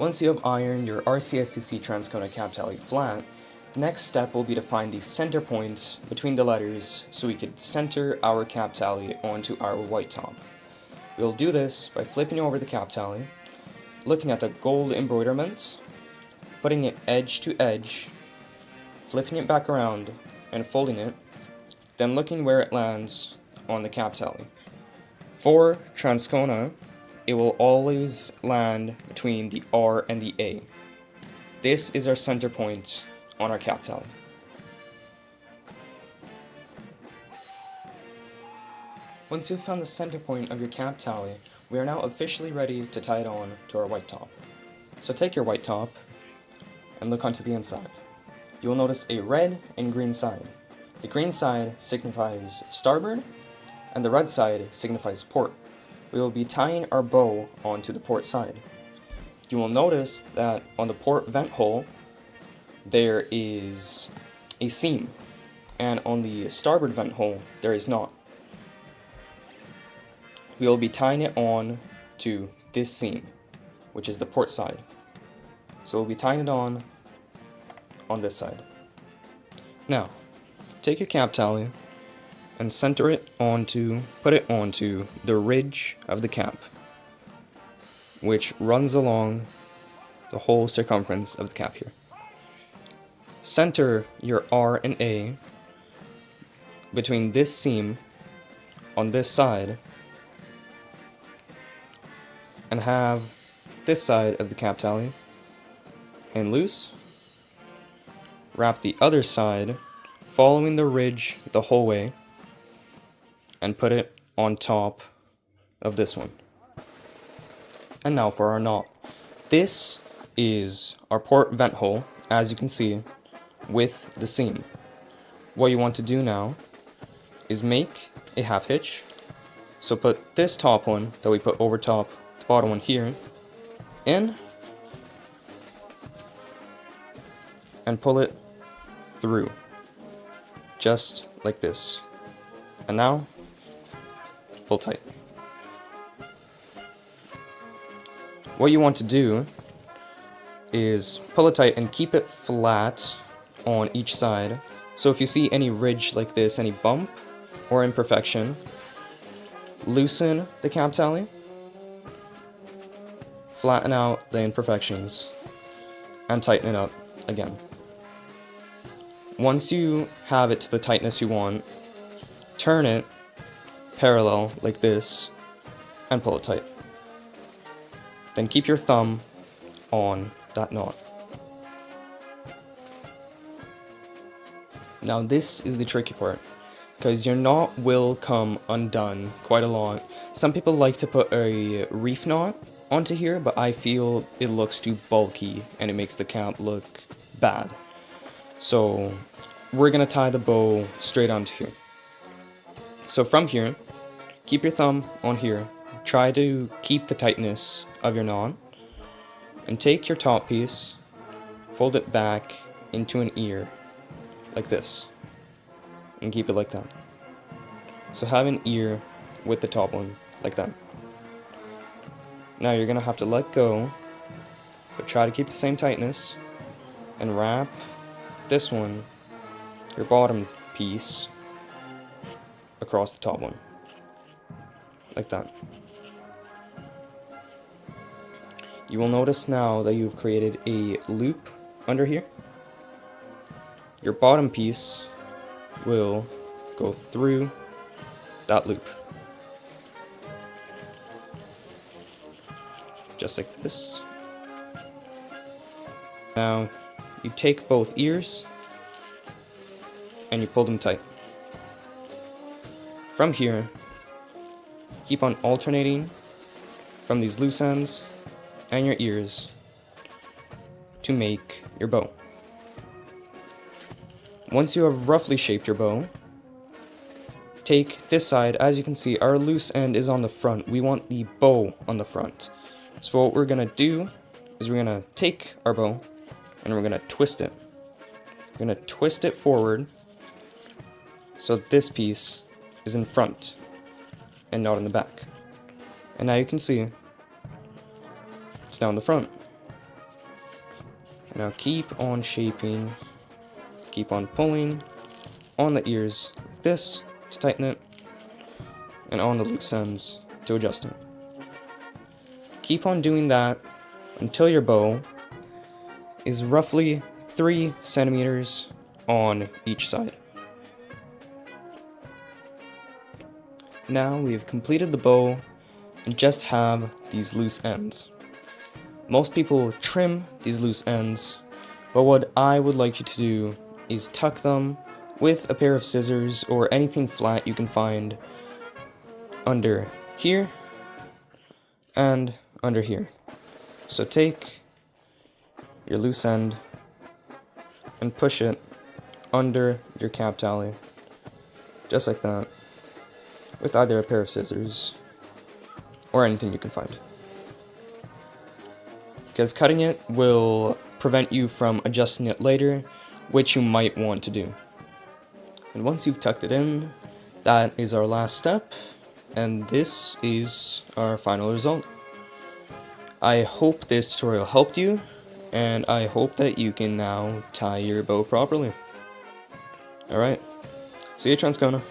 Once you have ironed your RCSCC transcona cap tally flat, the next step will be to find the center point between the letters so we could center our cap tally onto our white top. We'll do this by flipping over the cap tally, looking at the gold embroiderment, putting it edge to edge, flipping it back around and folding it, then looking where it lands on the cap tally. For transcona, it will always land between the R and the A. This is our center point on our cap tally. Once you've found the center point of your cap tally, we are now officially ready to tie it on to our white top. So take your white top and look onto the inside. You will notice a red and green side. The green side signifies starboard, and the red side signifies port. We will be tying our bow onto the port side. You will notice that on the port vent hole, there is a seam, and on the starboard vent hole, there is not. We will be tying it on to this seam, which is the port side. So we'll be tying it on this side. Now, take your cap tally and center it put it onto the ridge of the cap, which runs along the whole circumference of the cap here. Center your R and A between this seam on this side and have this side of the cap tally hang loose. Wrap the other side following the ridge the whole way and put it on top of this one. And now for our knot. This is our port vent hole, as you can see, with the seam. What you want to do now is make a half hitch. So put this top one that we put over top the bottom one here in and pull it through, just like this. And now, pull tight. What you want to do is pull it tight and keep it flat on each side. So if you see any ridge like this, any bump or imperfection, loosen the cap tally, flatten out the imperfections, and tighten it up again. Once you have it to the tightness you want, turn it parallel like this and pull it tight. Then keep your thumb on that knot. Now this is the tricky part, because your knot will come undone quite a lot. Some people like to put a reef knot onto here, but I feel it looks too bulky and it makes the cap look bad. So we're gonna tie the bow straight onto here. So from here, keep your thumb on here, try to keep the tightness of your knot, and take your top piece, fold it back into an ear, like this, and keep it like that. So have an ear with the top one, like that. Now you're gonna have to let go, but try to keep the same tightness, and wrap this one, your bottom piece, across the top one, like that. You will notice now that you've created a loop under here. Your bottom piece will go through that loop, just like this. Now you take both ears and you pull them tight. From here, keep on alternating from these loose ends and your ears to make your bow. Once you have roughly shaped your bow, take this side. As you can see, our loose end is on the front. We want the bow on the front. So what we're gonna do is we're gonna take our bow and we're gonna twist it. We're gonna twist it forward so this piece is in front and not in the back. And now you can see it's now in the front. Now keep on shaping, keep on pulling on the ears like this to tighten it, and on the loose ends to adjust it. Keep on doing that until your bow is roughly 3 centimeters on each side. Now we have completed the bow and just have these loose ends. Most people trim these loose ends, but what I would like you to do is tuck them with a pair of scissors or anything flat you can find under here and under here. So take your loose end and push it under your cap tally, just like that, with either a pair of scissors or anything you can find. Because cutting it will prevent you from adjusting it later, which you might want to do. And once you've tucked it in, that is our last step, and this is our final result. I hope this tutorial helped you, and I hope that you can now tie your bow properly. Alright, see you, Transcona.